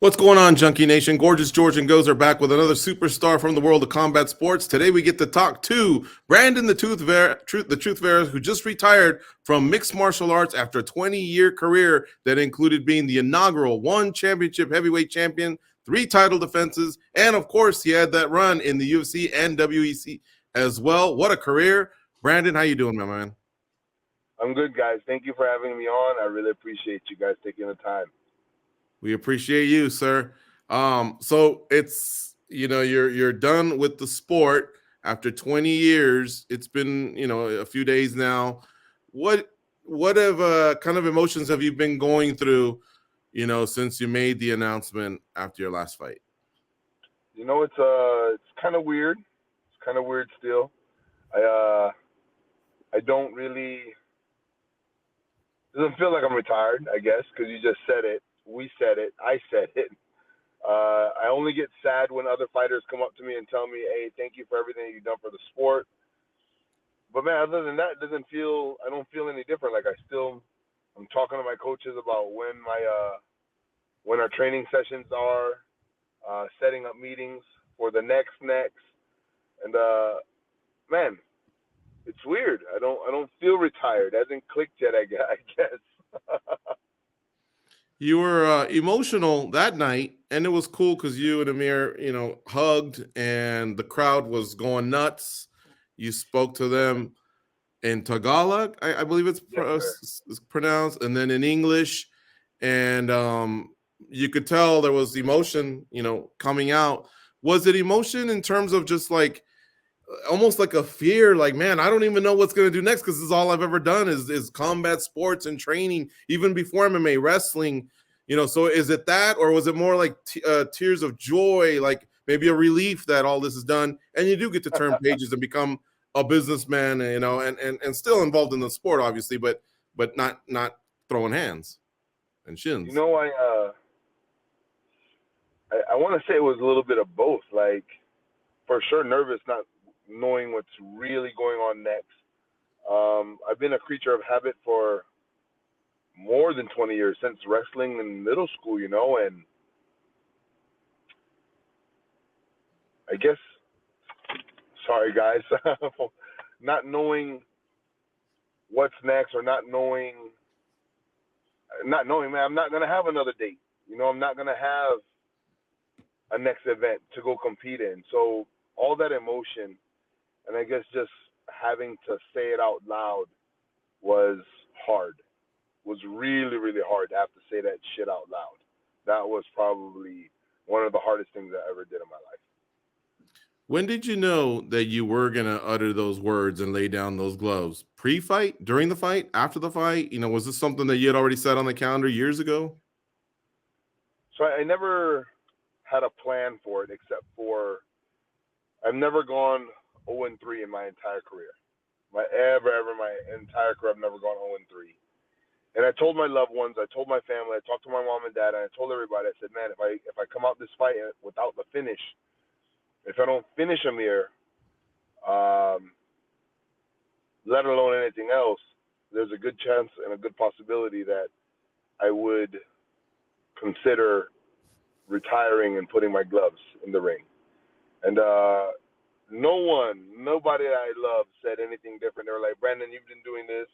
What's going on, Junkie Nation? Gorgeous George and Goes are back with another superstar from the world of combat sports. Today we get to talk to Brandon the Truth Vera, who just retired from mixed martial arts after a 20-year career that included being the inaugural one championship heavyweight champion, 3 title defenses, and of course he had that run in the UFC and WEC as well. What a career. Brandon, how you doing, my man? I'm good, guys. Thank you for having me on. I really appreciate you guys taking the time. We appreciate you, sir. So it's you're done with the sport after 20 years. It's been a few days now. What kind of emotions have you been going through, since you made the announcement after your last fight? It's kind of weird. It's kind of weird still. I don't really. It doesn't feel like I'm retired, I guess, because you just said it. We said it. I said it. I only get sad when other fighters come up to me and tell me, "Hey, thank you for everything you've done for the sport." But man, other than that, I don't feel any different. Like I'm talking to my coaches about when our training sessions are, setting up meetings for the next, and man, it's weird. I don't feel retired. It hasn't clicked yet, I guess. You were emotional that night, and it was cool because you and Amir, hugged, and the crowd was going nuts. You spoke to them in Tagalog, I believe it's pronounced, and then in English, and you could tell there was emotion, coming out. Was it emotion in terms of just like almost like a fear, like, man, I don't even know what's going to do next because this is all I've ever done is combat sports and training, even before MMA, wrestling, so is it that, or was it more like tears of joy, like maybe a relief that all this is done and you do get to turn pages and become a businessman, and still involved in the sport, obviously, but not throwing hands and shins? I want to say it was a little bit of both. Like, for sure, nervous, not knowing what's really going on next. I've been a creature of habit for more than 20 years, since wrestling in middle school, and I guess, sorry guys, not knowing what's next, or not knowing, man, I'm not going to have another date. I'm not going to have a next event to go compete in. So all that emotion, and I guess just having to say it out loud was hard. Was really, really hard to have to say that shit out loud. That was probably one of the hardest things I ever did in my life. When did you know that you were going to utter those words and lay down those gloves? Pre-fight, during the fight, after the fight? Was this something that you had already set on the calendar years ago? So I never had a plan for it, except for I've never gone 0-3 in my entire career. My entire career, I've never gone 0-3. And I told my loved ones, I told my family, I talked to my mom and dad, and I told everybody, I said, man, if I come out this fight without the finish, if I don't finish Amir, let alone anything else, there's a good chance and a good possibility that I would consider retiring and putting my gloves in the ring. And nobody that I love said anything different. They were like, Brandon, you've been doing this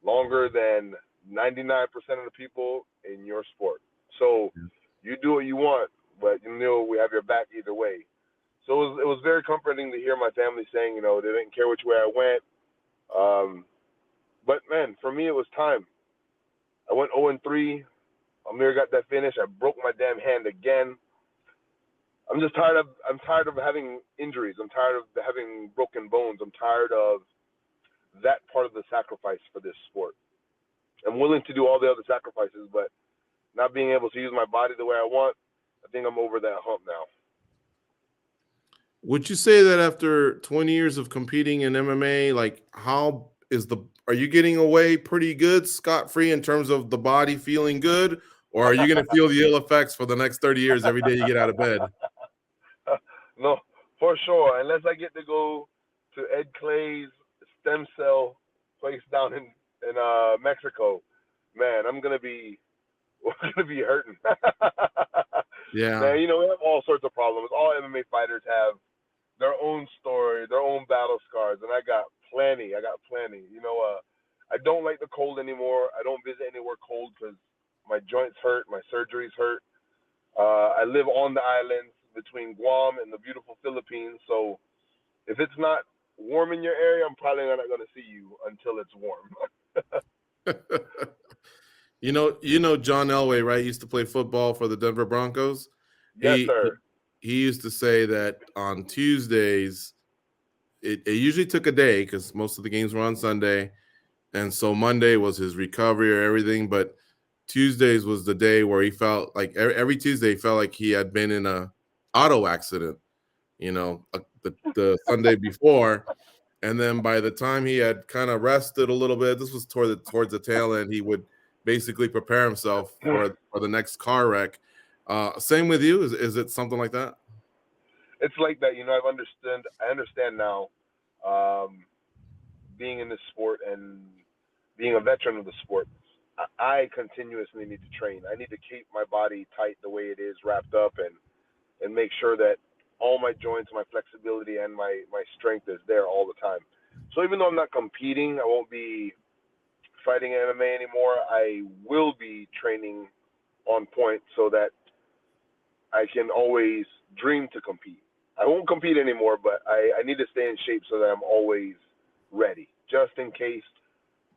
longer than 99% of the people in your sport. So you do what you want, but we have your back either way. So it was very comforting to hear my family saying, they didn't care which way I went. But man, for me, it was time. I went 0-3. Amir got that finish. I broke my damn hand again. I'm tired of having injuries. I'm tired of having broken bones. I'm tired of that part of the sacrifice for this sport. I'm willing to do all the other sacrifices, but not being able to use my body the way I want, I think I'm over that hump now. Would you say that after 20 years of competing in MMA, like are you getting away pretty good, scot-free, in terms of the body feeling good, or are you going to feel the ill effects for the next 30 years every day you get out of bed? No, for sure. Unless I get to go to Ed Clay's stem cell place down in Mexico, man, I'm gonna be hurting. Yeah. Man, you know, we have all sorts of problems. All MMA fighters have their own story, their own battle scars, and I got plenty. You know, I don't like the cold anymore. I don't visit anywhere cold because my joints hurt, my surgeries hurt. I live on the islands between Guam and the beautiful Philippines, so if it's not warm in your area, I'm probably not going to see you until it's warm. John Elway, right? He used to play football for the Denver Broncos. Yes, He sir. he used to say that on Tuesdays, it usually took a day because most of the games were on Sunday. And so Monday was his recovery or everything. But Tuesdays was the day where he felt like every Tuesday he felt like he had been in a auto accident, the Sunday before. And then by the time he had kind of rested a little bit, this was towards the tail end, he would basically prepare himself for the next car wreck. Same with you? Is it something like that? It's like that. You know, I understand now, being in this sport and being a veteran of the sport. I continuously need to train. I need to keep my body tight the way it is, wrapped up, and make sure that all my joints, my flexibility, and my strength is there all the time. So even though I'm not competing, I won't be fighting MMA anymore. I will be training on point so that I can always dream to compete. I won't compete anymore, but I need to stay in shape so that I'm always ready, just in case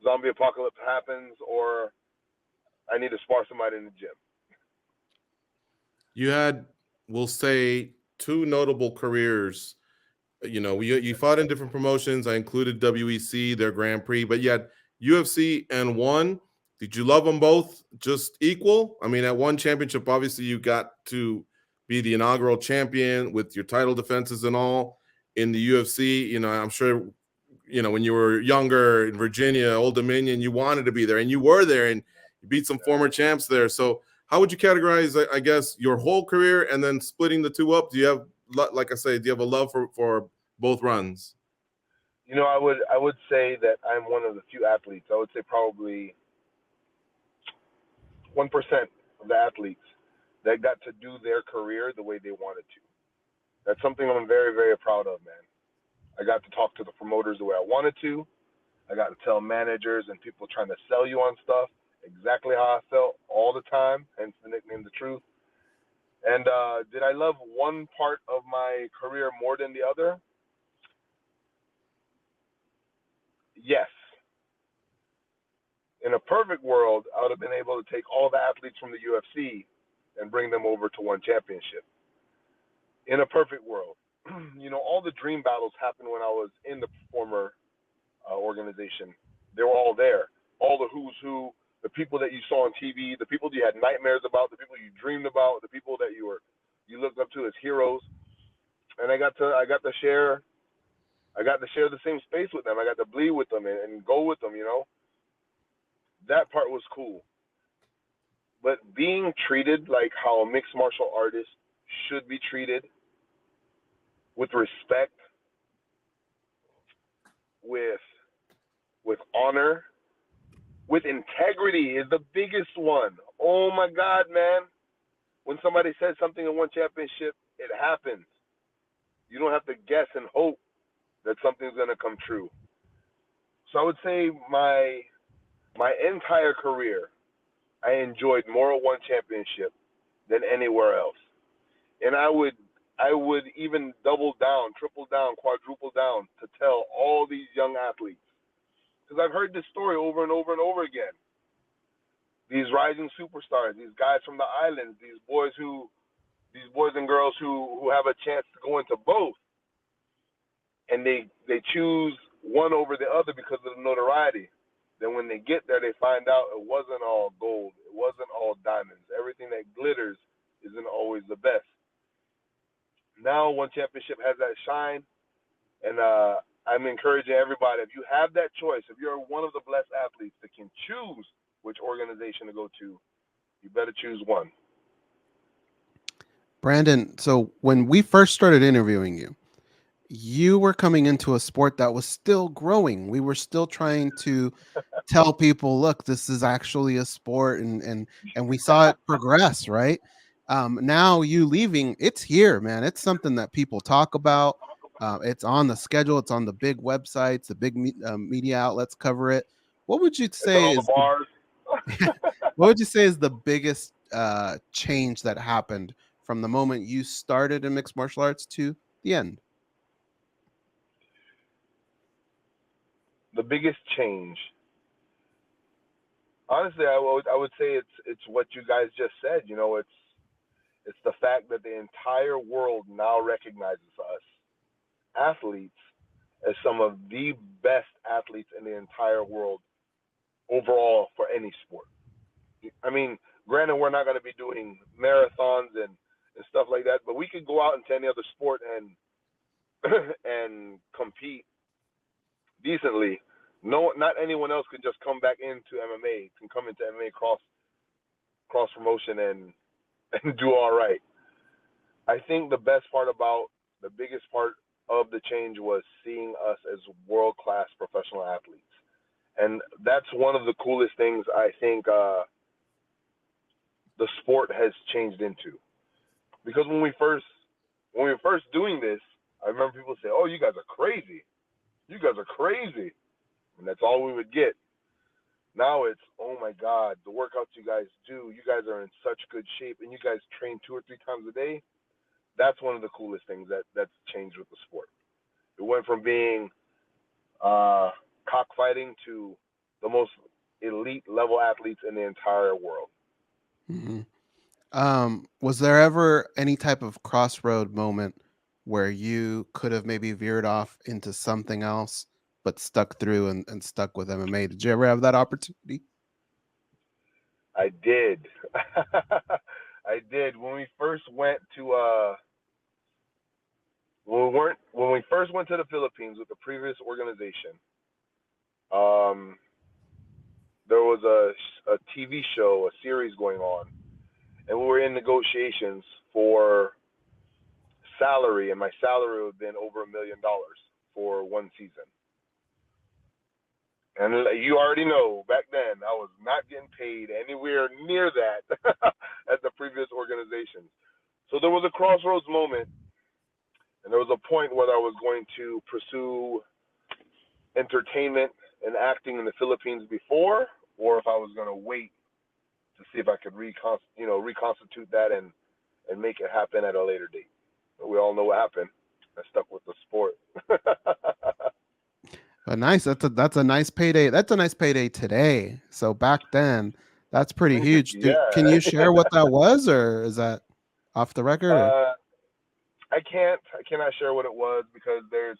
zombie apocalypse happens or I need to spar somebody in the gym. You had, we'll say, two notable careers. You fought in different promotions. I included WEC, their Grand Prix, but you had UFC and one. Did you love them both just equal? I mean, at one championship, obviously you got to be the inaugural champion with your title defenses and all. In the UFC, I'm sure, when you were younger in Virginia, Old Dominion, you wanted to be there, and you were there, and you beat some former champs there. So how would you categorize, I guess, your whole career and then splitting the two up? Do you have, like I say, do you have a love for both runs? You know, I would say that I'm one of the few athletes. I would say probably 1% of the athletes that got to do their career the way they wanted to. That's something I'm very, very proud of, man. I got to talk to the promoters the way I wanted to. I got to tell managers and people trying to sell you on stuff exactly how I felt all the time, hence the nickname The Truth. And did I love one part of my career more than the other? Yes. In a perfect world, I would have been able to take all the athletes from the UFC and bring them over to one championship. In a perfect world, all the dream battles happened when I was in the former organization. They were all there. All the who's who, the people that you saw on TV, the people you had nightmares about, the people you dreamed about, the people that you looked up to as heroes. And I got to share the same space with them. I got to bleed with them and go with them, That part was cool. But being treated like how a mixed martial artist should be treated, with respect, with honor, with integrity is the biggest one. Oh my God, man. When somebody says something in one championship, it happens. You don't have to guess and hope that something's going to come true. So I would say my entire career, I enjoyed more one championship than anywhere else. And I would even double down, triple down, quadruple down to tell all these young athletes. Because I've heard this story over and over and over again. These rising superstars, these guys from the islands, these boys and girls who have a chance to go into both. And they choose one over the other because of the notoriety. Then when they get there, they find out it wasn't all gold. It wasn't all diamonds. Everything that glitters isn't always the best. Now one championship has that shine, and I'm encouraging everybody, if you have that choice, if you're one of the blessed athletes that can choose which organization to go to, you better choose one. Brandon, so when we first started interviewing you, you were coming into a sport that was still growing. We were still trying to tell people, look, this is actually a sport, and we saw it progress, right? Now you leaving, it's here, man. It's something that people talk about. It's on the schedule. It's on the big websites. The big media outlets cover it. What would you It's on say all the is bars. what would you say is the biggest change that happened from the moment you started in mixed martial arts to the end? The biggest change, honestly, I would say it's what you guys just said. You know, it's the fact that the entire world now recognizes us athletes as some of the best athletes in the entire world overall for any sport. I mean, granted, we're not going to be doing marathons and stuff like that, but we could go out into any other sport and and compete decently. No, not anyone else can just come back into MMA, can come into MMA cross promotion and do all right. I think the biggest part of the change was seeing us as world class professional athletes, and that's one of the coolest things I think the sport has changed into. Because when we were first doing this, I remember people say, "Oh, you guys are crazy! You guys are crazy!" And that's all we would get. Now it's, "Oh my God, the workouts you guys do! You guys are in such good shape, and you guys train 2 or 3 times a day." That's one of the coolest things that's changed with the sport. It went from being cockfighting to the most elite level athletes in the entire world. Mm-hmm. Was there ever any type of crossroad moment where you could have maybe veered off into something else, but stuck through and stuck with MMA? Did you ever have that opportunity? I did. I did. When we first went to when we first went to the Philippines with the previous organization, there was a TV show, a series going on, and we were in negotiations for salary, and my salary would have been over $1 million for one season. And you already know, back then, I was not getting paid anywhere near that at the previous organization. So there was a crossroads moment, and there was a point whether I was going to pursue entertainment and acting in the Philippines before, or if I was going to wait to see if I could reconstitute that and make it happen at a later date. But we all know what happened. I stuck with the sport. But nice. That's a nice payday. That's a nice payday today. So back then, that's pretty huge. Yeah. Can you share what that was, or is that off the record? I cannot share what it was because there's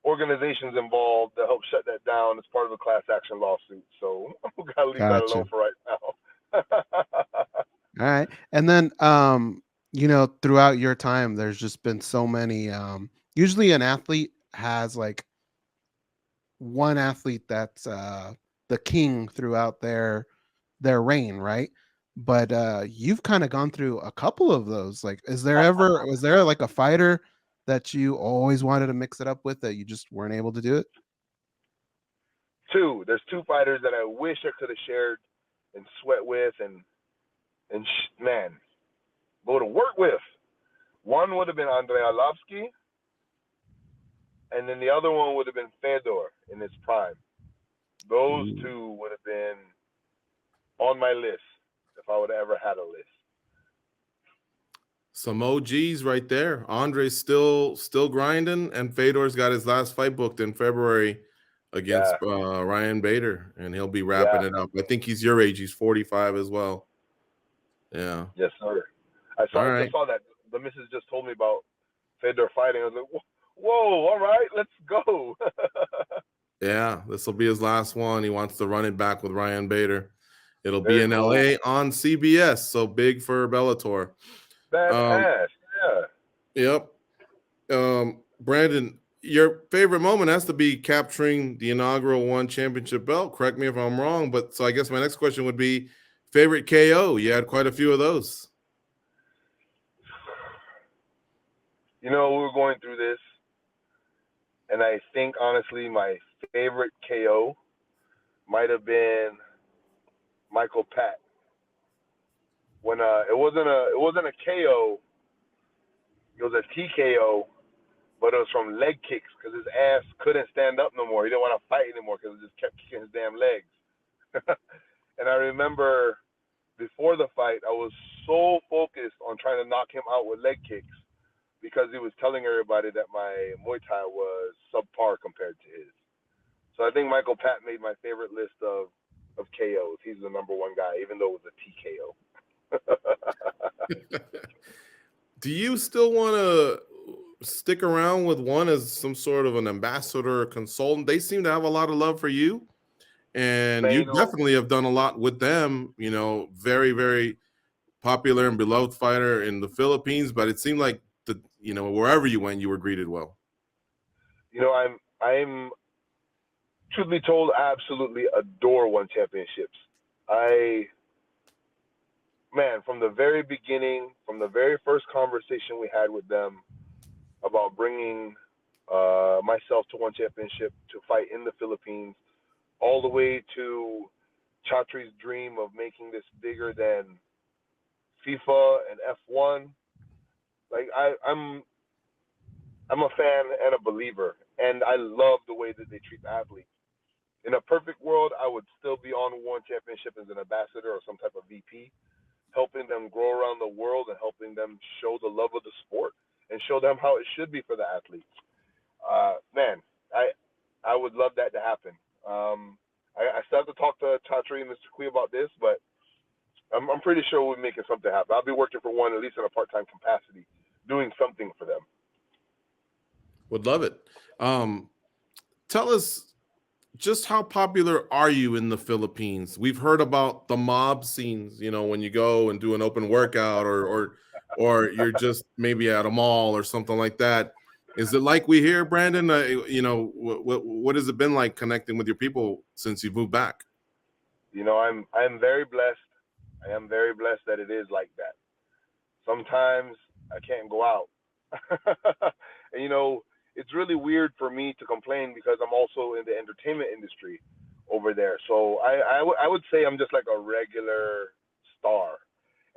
organizations involved that help shut that down as part of a class action lawsuit. So we gotta leave that alone for right now. All right. And then throughout your time, there's just been so many usually an athlete has like one athlete that's the king throughout their reign, right? But you've kind of gone through a couple of those. Like, was there like a fighter that you always wanted to mix it up with that you just weren't able to do it? There's 2 fighters that I wish I could have shared and sweat with and man, go to work with. One would have been Andrei Arlovsky, and then the other one would have been Fedor in his prime. Those 2 would have been on my list if I would have ever had a list. Some OGs right there. Andre's still grinding, and Fedor's got his last fight booked in February against Ryan Bader, and he'll be wrapping it up. I think he's your age. He's 45 as well. Yeah. Yes, sir. I saw that. The missus just told me about Fedor fighting. I was like, whoa, all right, let's go. Yeah, this will be his last one. He wants to run it back with Ryan Bader. It'll be in cool. LA on CBS, so big for Bellator. Badass, yeah. Yep. Brandon, your favorite moment has to be capturing the inaugural one championship belt. Correct me if I'm wrong, but so I guess my next question would be favorite KO. You had quite a few of those. We were going through this, and I think honestly my favorite KO might have been Michael Pat. when it wasn't a KO, it was a TKO, but it was from leg kicks because his ass couldn't stand up no more. He didn't want to fight anymore because it just kept kicking his damn legs. And I remember before the fight, I was so focused on trying to knock him out with leg kicks because he was telling everybody that my Muay Thai was subpar compared to his. So I think Michael Pat made my favorite list of KOs. He's the number one guy, even though it was a TKO. Do you still want to stick around with one as some sort of an ambassador or consultant? They seem to have a lot of love for you, and Man, you definitely have done a lot with them. Very, very popular and beloved fighter in the Philippines, but it seemed like wherever you went, you were greeted well. I'm truth be told, I absolutely adore One Championships. From the very beginning, from the very first conversation we had with them about bringing myself to One Championship to fight in the Philippines, all the way to Chatri's dream of making this bigger than FIFA and F1. Like I'm a fan and a believer, and I love the way that they treat the athletes. In a perfect world, I would still be on One Championship as an ambassador or some type of VP, helping them grow around the world and helping them show the love of the sport and show them how it should be for the athletes. I would love that to happen. I still have to talk to Chatri and Mr. Kui about this, but I'm pretty sure we're making something happen. I'll be working for One, at least in a part-time capacity, doing something for them. Would love it. Tell us, just how popular are you in the Philippines? We've heard about the mob scenes, when you go and do an open workout or you're just maybe at a mall or something like that. Is it like we hear, Brandon? What has it been like connecting with your people since you've moved back? I'm very blessed. I am very blessed that it is like that. Sometimes I can't go out. And, it's really weird for me to complain because I'm also in the entertainment industry over there. So I would say I'm just like a regular star.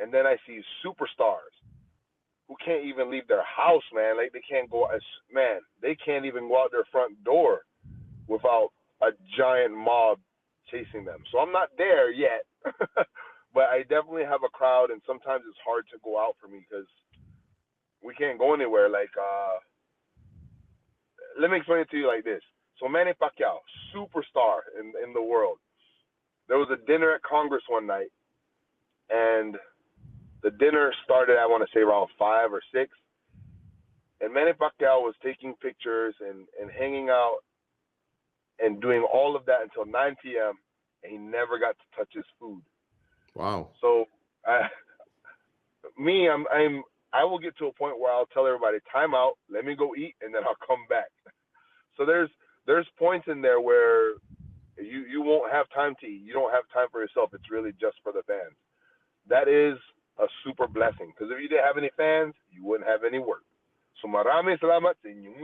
And then I see superstars who can't even leave their house, man. Like they can't even go out their front door without a giant mob chasing them. So I'm not there yet, but I definitely have a crowd, and sometimes it's hard to go out for me because we can't go anywhere. Let me explain it to you like this. So Manny Pacquiao, superstar in the world. There was a dinner at Congress one night, and the dinner started, I want to say, around 5 or 6. And Manny Pacquiao was taking pictures and hanging out and doing all of that until 9 p.m., and he never got to touch his food. Wow. So I will get to a point where I'll tell everybody, time out, let me go eat, and then I'll come back. So there's points in there where you won't have time to eat. You don't have time for yourself. It's really just for the fans. That is a super blessing, because if you didn't have any fans, you wouldn't have any work. So maraming salamat sa inyong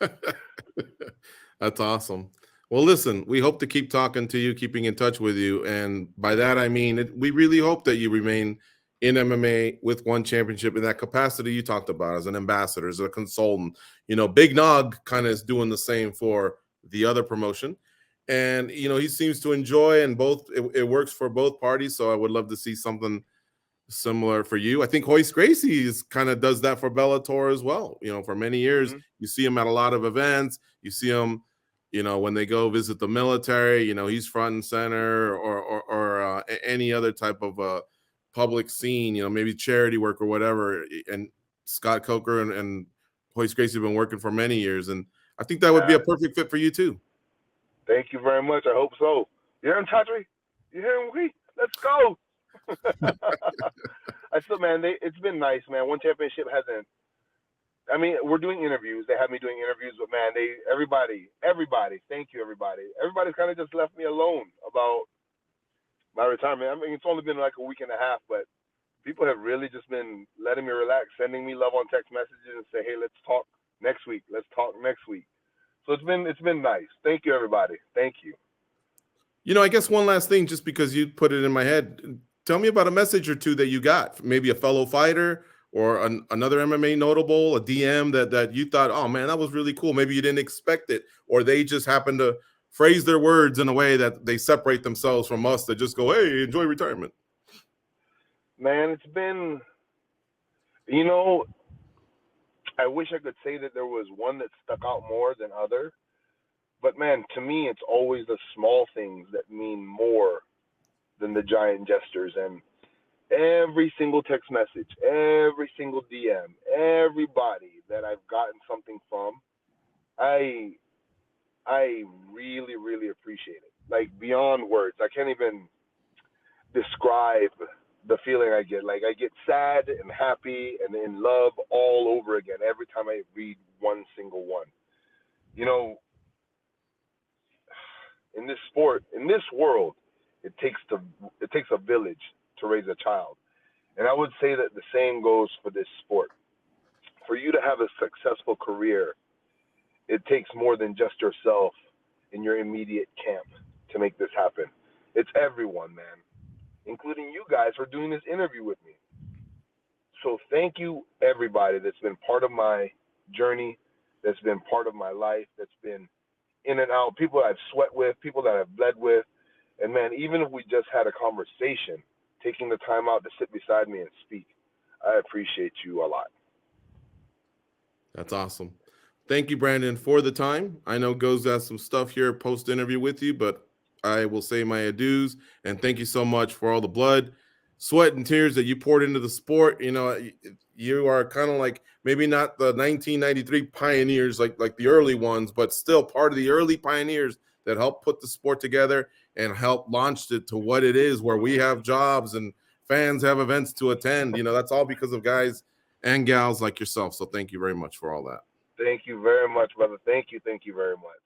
lahat. That's awesome. Well, listen, we hope to keep talking to you, keeping in touch with you. And by that, I mean, we really hope that you remain in MMA with One Championship in that capacity you talked about, as an ambassador, as a consultant. Big Nog kind of is doing the same for the other promotion. And, he seems to enjoy, and it works for both parties. So I would love to see something similar for you. I think Royce Gracie kind of does that for Bellator as well. For many years, you see him at a lot of events. You see him, when they go visit the military, he's front and center, or any other type of public scene, maybe charity work or whatever. And Scott Coker and Royce Gracie have been working for many years. And I think that would be a perfect fit for you too. Thank you very much. I hope so. You hear him, Chatri? You hear him? Let's go. It's been nice, man. One Championship hasn't. I mean, we're doing interviews. They have me doing interviews, but man, everybody, thank you, everybody. Everybody's kind of just left me alone about my retirement. I mean, it's only been like a week and a half, but people have really just been letting me relax, sending me love on text messages and say, hey, let's talk next week. Let's talk next week. So it's been nice. Thank you, everybody. Thank you. I guess one last thing, just because you put it in my head, tell me about a message or two that you got, maybe a fellow fighter or another MMA notable, a DM that you thought, oh man, that was really cool. Maybe you didn't expect it, or they just happened to phrase their words in a way that they separate themselves from us that just go, hey, enjoy retirement. Man, it's been, I wish I could say that there was one that stuck out more than other. But man, to me, it's always the small things that mean more than the giant gestures. And every single text message, every single DM, everybody that I've gotten something from, I really, really appreciate it. Like beyond words, I can't even describe the feeling I get. Like I get sad and happy and in love all over again every time I read one single one. In this sport, in this world, it takes a village to raise a child. And I would say that the same goes for this sport. For you to have a successful career, it takes more than just yourself in your immediate camp to make this happen. It's everyone, man, including you guys for doing this interview with me. So thank you, everybody that's been part of my journey, that's been part of my life, that's been in and out, people I've sweat with, people that I've bled with. And man, even if we just had a conversation, taking the time out to sit beside me and speak, I appreciate you a lot. That's awesome. Thank you, Brandon, for the time. I know Go's got some stuff here post-interview with you, but I will say my adieus. And thank you so much for all the blood, sweat, and tears that you poured into the sport. You are kind of like maybe not the 1993 pioneers like the early ones, but still part of the early pioneers that helped put the sport together and helped launch it to what it is, where we have jobs and fans have events to attend. That's all because of guys and gals like yourself. So thank you very much for all that. Thank you very much, brother. Thank you very much.